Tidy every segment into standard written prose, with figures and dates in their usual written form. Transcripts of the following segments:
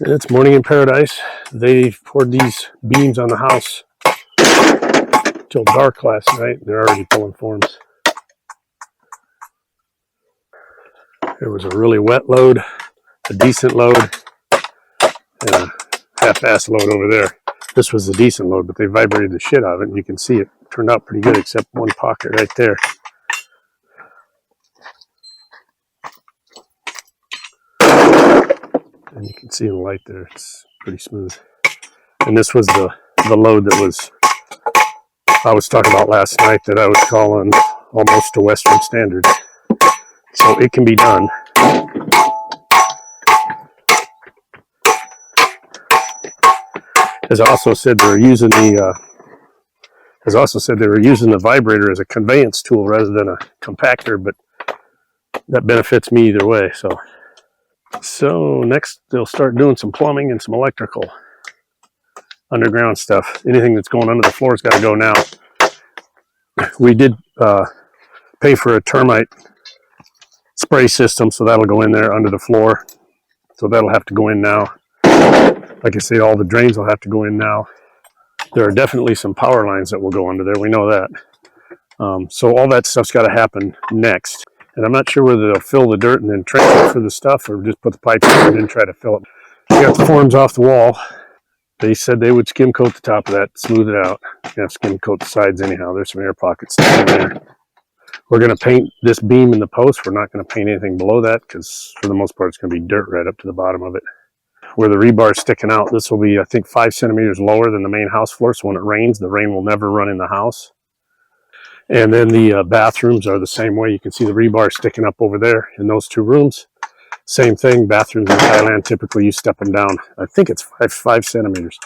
It's morning in Paradise. They poured these beams on the house till dark last night. They're already pulling forms. There was a really wet load, a decent load, and a half-assed load over there. This was the decent load, but they vibrated the shit out of it, and you can see it turned out pretty good, except one pocket right there. And you can see in the light there, it's pretty smooth. And this was the load that I was talking about last night, that I was calling almost to Western standards. So it can be done. As I also said, they were using the vibrator as a conveyance tool rather than a compactor, but that benefits me either way. So next they'll start doing some plumbing and some electrical underground stuff. Anything that's going under the floor has got to go now. We did pay for a termite spray system, so that'll go in there under the floor. So that'll have to go in now. Like I say, all the drains will have to go in now. There are definitely some power lines that will go under there. We know that. So all that stuff's got to happen next. And I'm not sure whether they'll fill the dirt and then trench it for the stuff, or just put the pipe in and then try to fill it. We got the forms off the wall. They said they would skim coat the top of that, smooth it out. You know, skim coat the sides anyhow. There's some air pockets down there. We're going to paint this beam in the post. We're not going to paint anything below that because for the most part it's going to be dirt right up to the bottom of it. Where the rebar is sticking out, this will be, I think, 5 centimeters lower than the main house floor. So when it rains, the rain will never run in the house. And then the bathrooms are the same way. You can see the rebar sticking up over there in those 2 rooms. Same thing, bathrooms in Thailand, typically you step them down. I think it's 5 centimeters.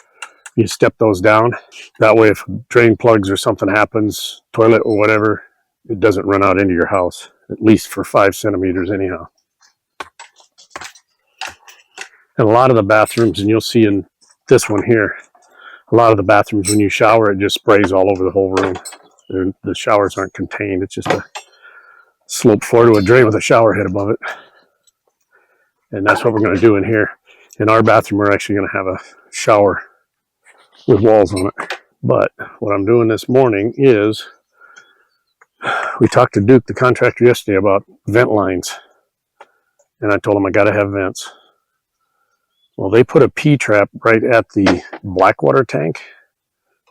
You step those down. That way if drain plugs or something happens, toilet or whatever, it doesn't run out into your house, at least for 5 centimeters anyhow. And a lot of the bathrooms, and you'll see in this one here, a lot of the bathrooms, when you shower, it just sprays all over the whole room. The showers aren't contained. It's just a slope floor to a drain with a shower head above it. And that's what we're going to do in here. In our bathroom, we're actually going to have a shower with walls on it. But what I'm doing this morning is, we talked to Duke, the contractor, yesterday about vent lines. And I told him I got to have vents. Well, they put a P-trap right at the black water tank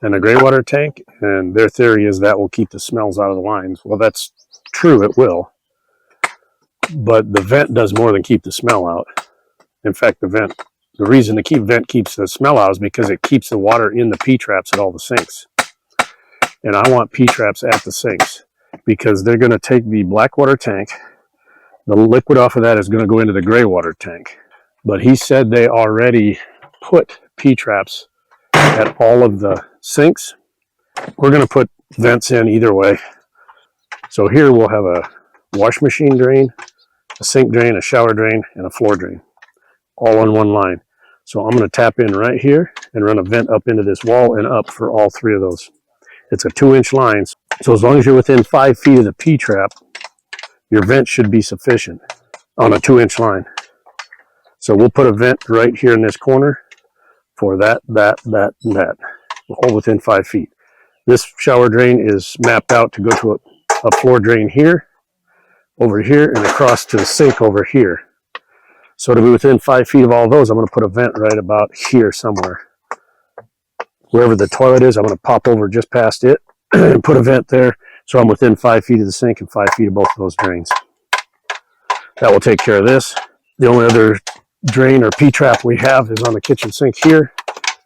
and the gray water tank, and their theory is that will keep the smells out of the lines. Well, that's true, it will. But the vent does more than keep the smell out. In fact, the reason the vent keeps the smell out is because it keeps the water in the P-traps at all the sinks. And I want P-traps at the sinks because they're going to take the black water tank. The liquid off of that is going to go into the gray water tank. But he said they already put P-traps at all of the sinks. We're going to put vents in either way. So here we'll have a wash machine drain, a sink drain, a shower drain, and a floor drain, all on one line. So I'm going to tap in right here and run a vent up into this wall and up for all 3 of those. It's a 2-inch line. So as long as you're within 5 feet of the P-trap, your vent should be sufficient on a 2-inch line. So we'll put a vent right here in this corner for that, and that, all within 5 feet. This shower drain is mapped out to go to a floor drain here, over here, and across to the sink over here. So to be within 5 feet of all those, I'm going to put a vent right about here somewhere. Wherever the toilet is, I'm going to pop over just past it and put a vent there, so I'm within 5 feet of the sink and 5 feet of both of those drains. That will take care of this. The only other drain or P-trap we have is on the kitchen sink here.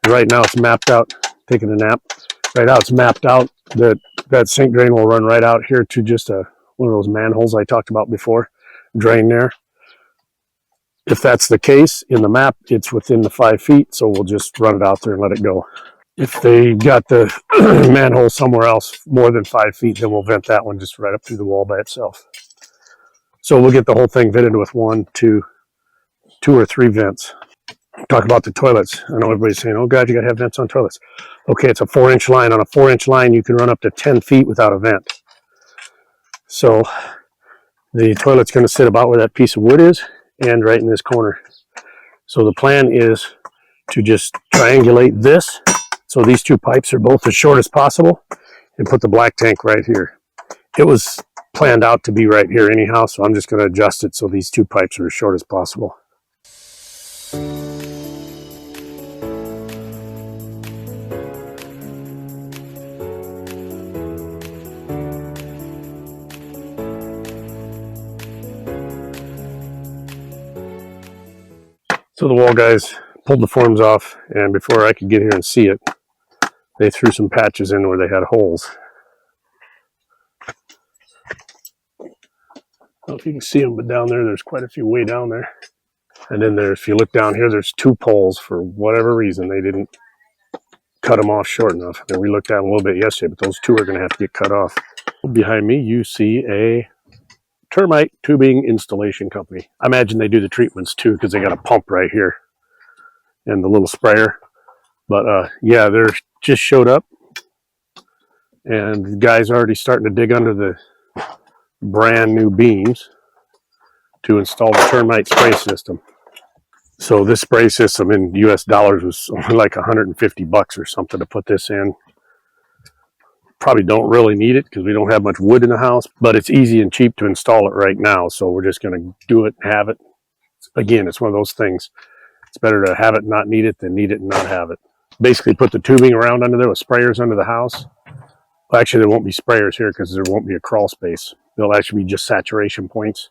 Right now it's mapped out, taking a nap. Right now it's mapped out that sink drain will run right out here to just one of those manholes I talked about before, drain there. If that's the case, in the map, it's within the 5 feet, so we'll just run it out there and let it go. If they got the manhole somewhere else more than 5 feet, then we'll vent that one just right up through the wall by itself. So we'll get the whole thing vented with 1, 2 or 3 vents. Talk about the toilets. I know everybody's saying, oh God, you got to have vents on toilets. Okay, it's a 4-inch line. On a 4-inch line, you can run up to 10 feet without a vent. So the toilet's going to sit about where that piece of wood is and right in this corner. So the plan is to just triangulate this so these two pipes are both as short as possible and put the black tank right here. It was planned out to be right here anyhow, so I'm just going to adjust it so these two pipes are as short as possible. So the wall guys pulled the forms off, and before I could get here and see it, they threw some patches in where they had holes. I don't know if you can see them, but down there's quite a few way down there. And then if you look down here, there's two poles. For whatever reason, they didn't cut them off short enough. And we looked at them a little bit yesterday, but those two are going to have to get cut off. Behind me, you see a termite tubing installation company. I imagine they do the treatments too, because they got a pump right here and the little sprayer. But yeah, they're just showed up, and the guys are already starting to dig under the brand new beams to install the termite spray system. So this spray system in US dollars was only like $150 or something to put this in. Probably don't really need it because we don't have much wood in the house, but it's easy and cheap to install it right now. So we're just going to do it and have it. Again, it's one of those things. It's better to have it and not need it than need it and not have it. Basically put the tubing around under there with sprayers under the house. Well, actually, there won't be sprayers here because there won't be a crawl space. They'll actually be just saturation points.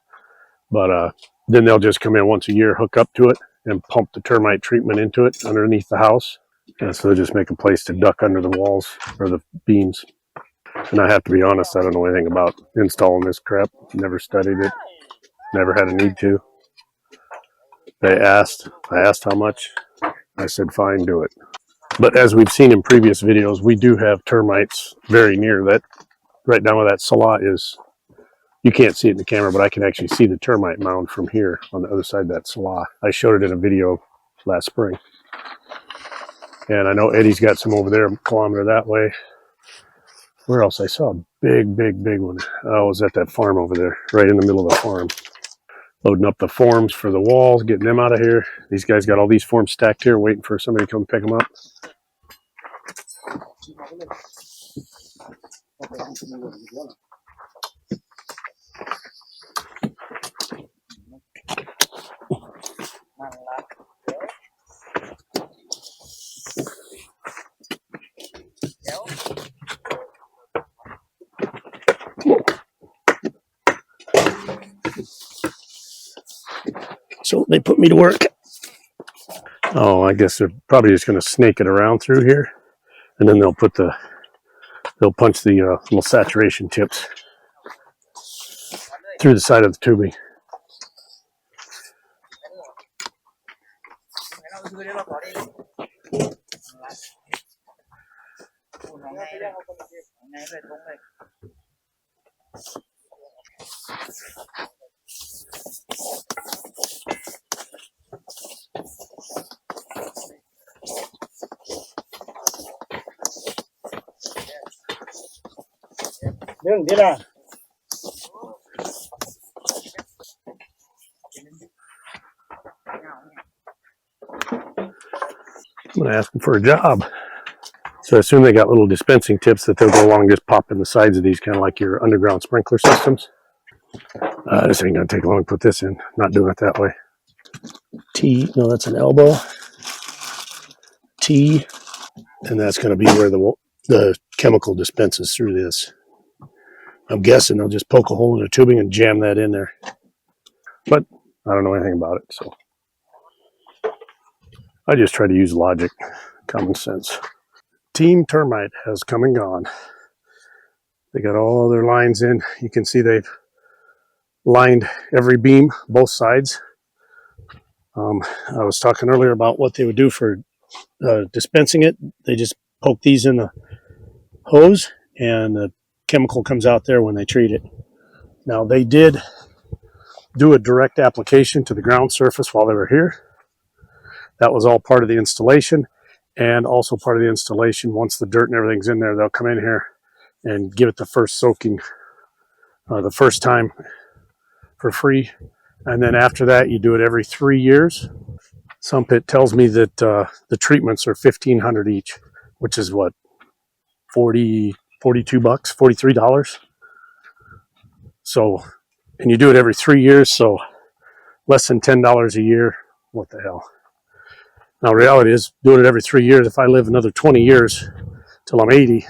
But then they'll just come in once a year, hook up to it, and pump the termite treatment into it underneath the house. And so they'll just make a place to duck under the walls or the beams. And I have to be honest, I don't know anything about installing this crap. Never studied it. Never had a need to. I asked how much. I said, fine, do it. But as we've seen in previous videos, we do have termites very near that. Right down where that salah is. You can't see it in the camera, but I can actually see the termite mound from here on the other side of that salah. I showed it in a video last spring. And I know Eddie's got some over there, a kilometer that way. Where else? I saw a big one. Oh, it was at that farm over there, right in the middle of the farm. Loading up the forms for the walls, getting them out of here. These guys got all these forms stacked here, waiting for somebody to come pick them up. So they put me to work. Oh, I guess they're probably just going to snake it around through here, and then they'll punch the little saturation tips through the side of the tubing. I'm going to ask them for a job. So I assume they got little dispensing tips that they'll go along and just pop in the sides of these, kind of like your underground sprinkler systems. This ain't going to take long to put this in. Not doing it that way. T, no, that's an elbow. T, and that's going to be where the chemical dispenses through this. I'm guessing they'll just poke a hole in the tubing and jam that in there. But I don't know anything about it, so I just try to use logic, common sense. Team Termite has come and gone. They got all their lines in. You can see they've lined every beam, both sides. I was talking earlier about what they would do for dispensing it. They just poke these in the hose, and the chemical comes out there when they treat it. Now, they did do a direct application to the ground surface while they were here. That was all part of the installation, and also part of the installation, once the dirt and everything's in there, they'll come in here and give it the first soaking the first time for free. And then after that, you do it every 3 years. Some pit tells me that the treatments are $1,500 each, which is what, 42 bucks, $43. So, and you do it every 3 years, so less than $10 a year. What the hell? Now, reality is, doing it every 3 years, if I live another 20 years till I'm 80,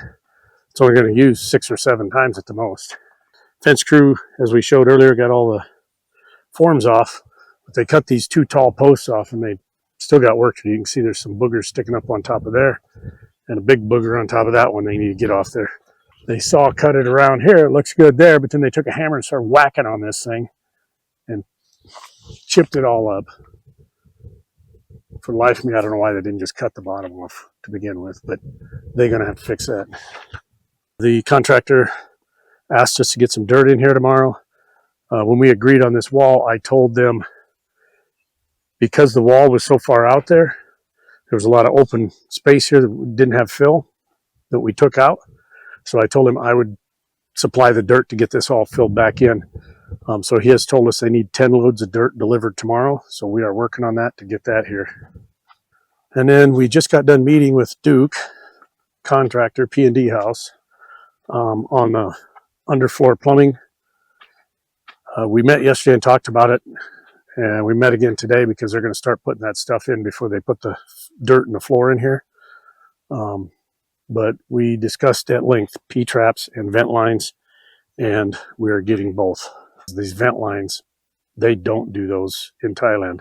it's only going to use 6 or 7 times at the most. Fence crew, as we showed earlier, got all the forms off, but they cut these 2 tall posts off, and they still got work to do. You can see there's some boogers sticking up on top of there, and a big booger on top of that one they need to get off there. They saw cut it around here. It looks good there, but then they took a hammer and started whacking on this thing and chipped it all up. For the life of me, I don't know why they didn't just cut the bottom off to begin with, but they're going to have to fix that. The contractor asked us to get some dirt in here tomorrow. When we agreed on this wall, I told them, because the wall was so far out there, there was a lot of open space here that didn't have fill that we took out. So I told him I would supply the dirt to get this all filled back in. So he has told us they need 10 loads of dirt delivered tomorrow. So we are working on that to get that here. And then we just got done meeting with Duke, contractor, P&D house, on the underfloor plumbing. We met yesterday and talked about it. And we met again today because they're going to start putting that stuff in before they put the dirt and the floor in here. But we discussed at length P-traps and vent lines, and we're getting both. These vent lines, they don't do those in Thailand.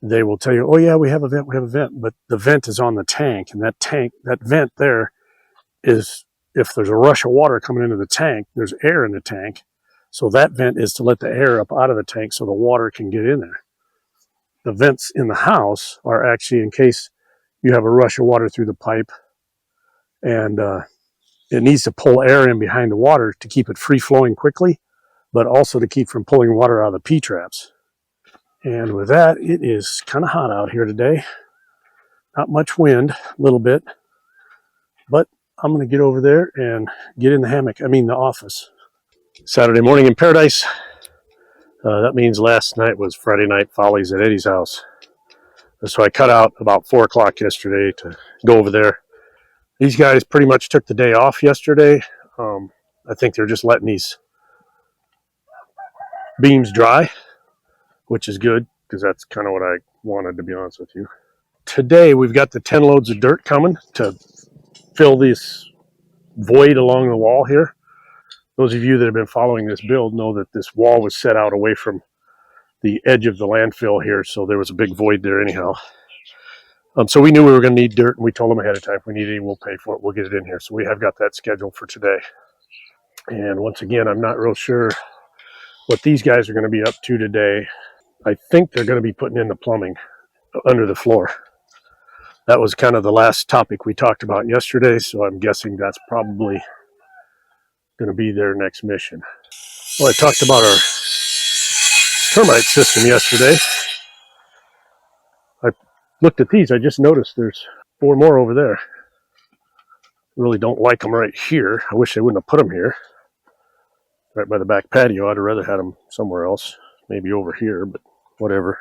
They will tell you, oh yeah, we have a vent, but the vent is on the tank, and that vent there is, if there's a rush of water coming into the tank, there's air in the tank. So that vent is to let the air up out of the tank so the water can get in there. The vents in the house are actually in case you have a rush of water through the pipe, and it needs to pull air in behind the water to keep it free flowing quickly, but also to keep from pulling water out of the P-traps. And with that, it is kind of hot out here today. Not much wind, a little bit, but I'm going to get over there and get in the the office. Saturday morning in Paradise. That means last night was Friday Night Follies at Eddie's house. So I cut out about 4 o'clock yesterday to go over there. These guys pretty much took the day off yesterday. I think they're just letting these beams dry, which is good because that's kind of what I wanted, to be honest with you. Today we've got the 10 loads of dirt coming to fill this void along the wall here. Those of you that have been following this build know that this wall was set out away from the edge of the landfill here, so there was a big void there anyhow. So we knew we were going to need dirt, and we told them ahead of time if we need it, we'll pay for it, we'll get it in here. So we have got that scheduled for today. And once again, I'm not real sure what these guys are going to be up to today. I think they're going to be putting in the plumbing under the floor. That was kind of the last topic we talked about yesterday, so I'm guessing that's probably going to be their next mission. Well, I talked about our termite system yesterday. I looked at these. I just noticed there's 4 more over there. Really don't like them right here. I wish they wouldn't have put them here, right by the back patio. I'd have rather had them somewhere else, maybe over here, but whatever.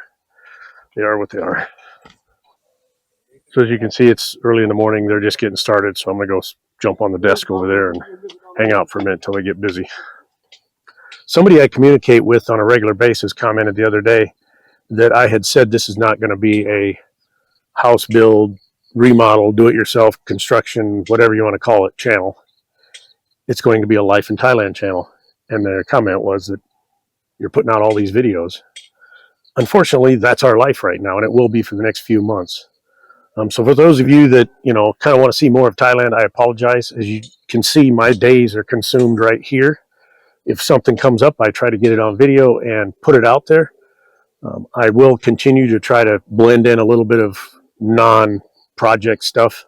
They are what they are. So as you can see, it's early in the morning. They're just getting started, so I'm going to go jump on the desk over there and hang out for a minute until they get busy. Somebody I communicate with on a regular basis commented the other day that I had said this is not going to be a house build, remodel, do-it-yourself, construction, whatever you want to call it, channel. It's going to be a Life in Thailand channel. And their comment was that you're putting out all these videos. Unfortunately, that's our life right now, and it will be for the next few months. So for those of you that, kind of want to see more of Thailand, I apologize. As you can see, my days are consumed right here. If something comes up, I try to get it on video and put it out there. I will continue to try to blend in a little bit of non-project stuff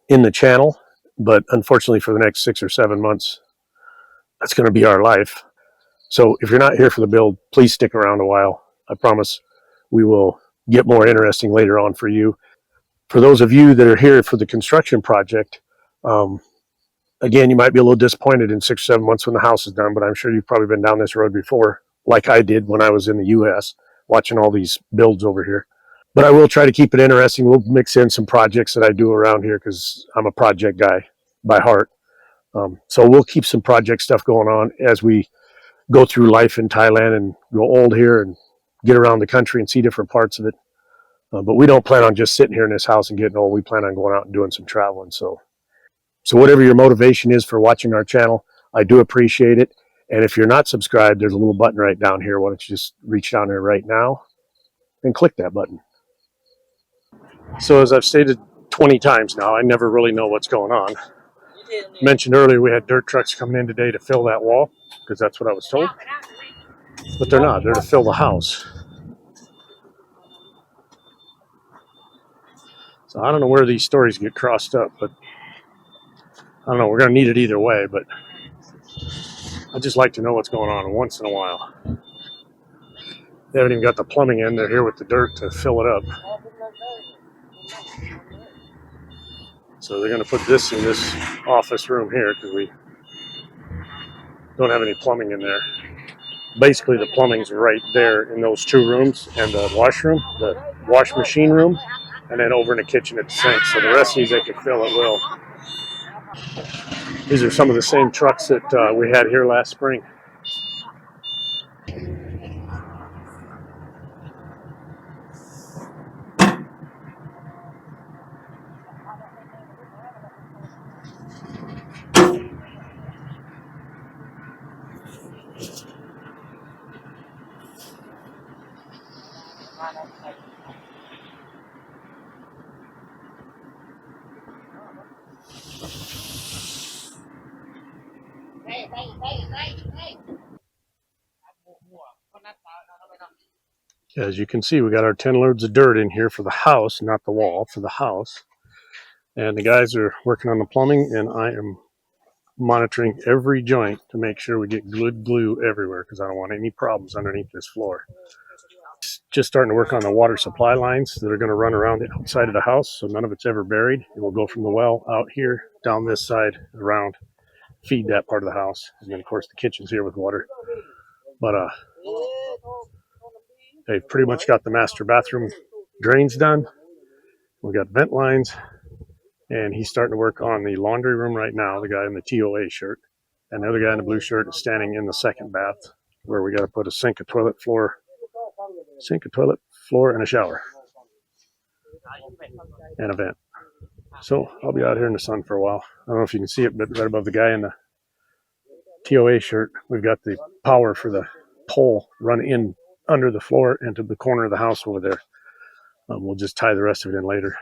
in the channel, but unfortunately for the next 6 or 7 months, that's going to be our life. So if you're not here for the build, please stick around a while. I promise we will get more interesting later on for you. For those of you that are here for the construction project, again, you might be a little disappointed in 6 or 7 months when the house is done, but I'm sure you've probably been down this road before, like I did when I was in the U.S., watching all these builds over here. But I will try to keep it interesting. We'll mix in some projects that I do around here because I'm a project guy by heart. So we'll keep some project stuff going on as we go through life in Thailand and grow old here and get around the country and see different parts of it. But we don't plan on just sitting here in this house and getting old. We plan on going out and doing some traveling. So whatever your motivation is for watching our channel, I do appreciate it. And if you're not subscribed, there's a little button right down here. Why don't you just reach down there right now and click that button. So as I've stated 20 times now, I never really know what's going on. Mentioned earlier we had dirt trucks coming in today to fill that wall, because that's what I was told. But they're not. They're to fill the house. So I don't know where these stories get crossed up, but I don't know. We're going to need it either way, but I just like to know what's going on once in a while. They haven't even got the plumbing in. They're here with the dirt to fill it up. So they're going to put this in this office room here because we don't have any plumbing in there. Basically, the plumbing's right there in those two rooms and the washroom, the wash machine room, and then over in the kitchen at the sink. So the rest of these they can fill at will. These are some of the same trucks that we had here last spring. As you can see, we got our 10 loads of dirt in here for the house, not the wall, for the house. And the guys are working on the plumbing, and I am monitoring every joint to make sure we get good glue everywhere because I don't want any problems underneath this floor. Just starting to work on the water supply lines that are going to run around the outside of the house, so none of it's ever buried. It will go from the well out here, down this side, around, feed that part of the house. And then, of course, the kitchen's here with water. But they've pretty much got the master bathroom drains done. We got vent lines, and he's starting to work on the laundry room right now, the guy in the TOA shirt. And the other guy in the blue shirt is standing in the second bath where we got to put a sink, a toilet, floor, and a shower. And a vent. So I'll be out here in the sun for a while. I don't know if you can see it, but right above the guy in the TOA shirt, we've got the power for the pole run in under the floor into the corner of the house over there. We'll just tie the rest of it in later.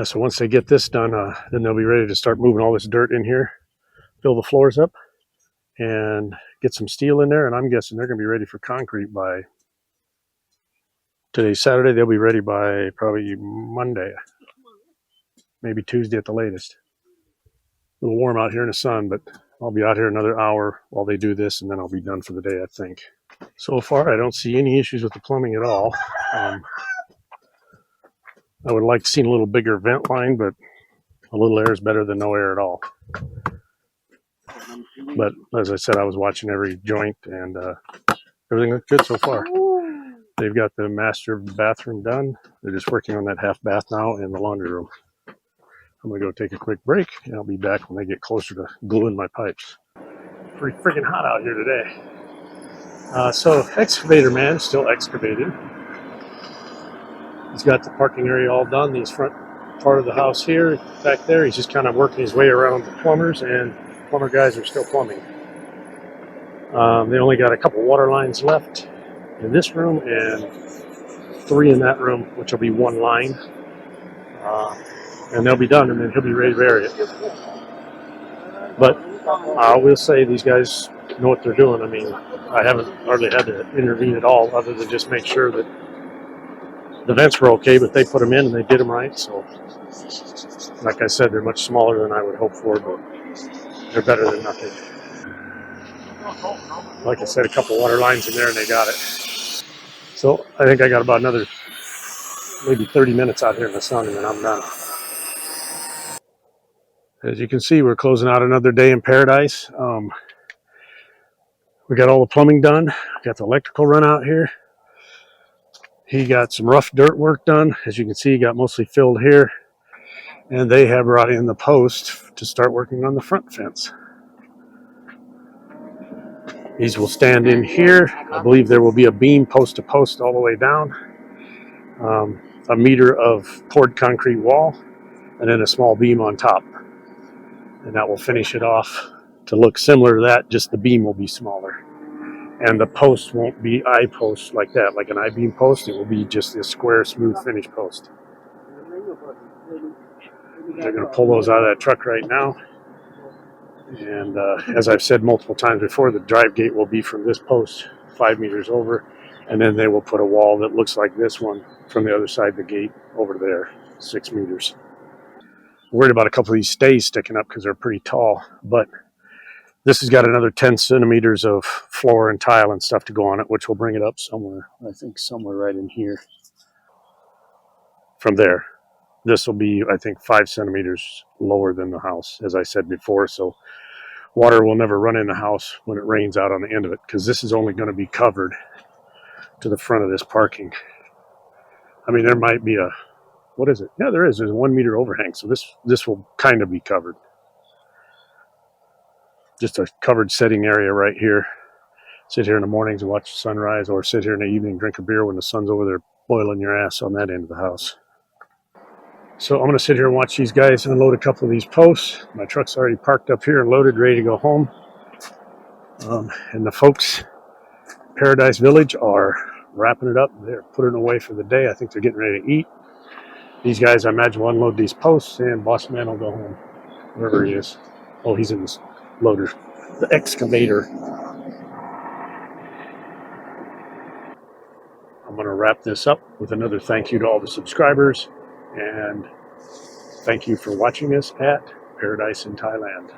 So once they get this done, then they'll be ready to start moving all this dirt in here, fill the floors up, and get some steel in there. And I'm guessing they're going to be ready for concrete by today's Saturday. They'll be ready by probably Monday, maybe Tuesday at the latest. A little warm out here in the sun, but I'll be out here another hour while they do this, and then I'll be done for the day, I think. So far, I don't see any issues with the plumbing at all. I would like to see a little bigger vent line, but a little air is better than no air at all. But as I said, I was watching every joint, and everything looks good so far. They've got the master bathroom done. They're just working on that half bath now in the laundry room. I'm going to go take a quick break, and I'll be back when they get closer to gluing my pipes. Pretty freaking hot out here today. So excavator man still excavating. He's got the parking area all done. These front part of the house here, back there, he's just kind of working his way around the plumbers, and plumber guys are still plumbing. They only got a couple water lines left in this room and 3 in that room, which will be 1 line. And they'll be done, and then he'll be ready to bury it. But I will say these guys know what they're doing. I mean, I haven't hardly had to intervene at all other than just make sure that the vents were okay, but they put them in and they did them right. So, like I said, they're much smaller than I would hope for, but they're better than nothing. Like I said, a couple water lines in there and they got it. So I think I got about another maybe 30 minutes out here in the sun, and then I'm done. As you can see, we're closing out another day in paradise. We got all the plumbing done. Got the electrical run out here. He got some rough dirt work done. As you can see, he got mostly filled here. And they have brought in the post to start working on the front fence. These will stand in here. I believe there will be a beam post to post all the way down. A meter of poured concrete wall, and then a small beam on top. And that will finish it off to look similar to that, just the beam will be smaller. And the post won't be I-post like that, like an I-beam post. It will be just this square, smooth finish post. They're going to pull those out of that truck right now. And as I've said multiple times before, the drive gate will be from this post 5 meters over, and then they will put a wall that looks like this one from the other side of the gate over there, 6 meters. I'm worried about a couple of these stays sticking up because they're pretty tall, but this has got another 10 centimeters of floor and tile and stuff to go on it, which will bring it up somewhere, I think somewhere right in here. From there, this will be, I think, 5 centimeters lower than the house, as I said before, so water will never run in the house when it rains out on the end of it, because this is only going to be covered to the front of this parking. I mean, there might be a, what is it? Yeah, there is. There's a 1 meter overhang, so this will kind of be covered. Just a covered sitting area right here. Sit here in the mornings and watch the sunrise, or sit here in the evening, drink a beer when the sun's over there boiling your ass on that end of the house. So I'm going to sit here and watch these guys unload a couple of these posts. My truck's already parked up here and loaded, ready to go home. And the folks Paradise Village are wrapping it up. They're putting it away for the day. I think they're getting ready to eat. These guys, I imagine, will unload these posts, and Boss Man will go home, wherever he is. Oh, he's in this loader, the excavator. I'm going to wrap this up with another thank you to all the subscribers, and thank you for watching us at Paradise in Thailand.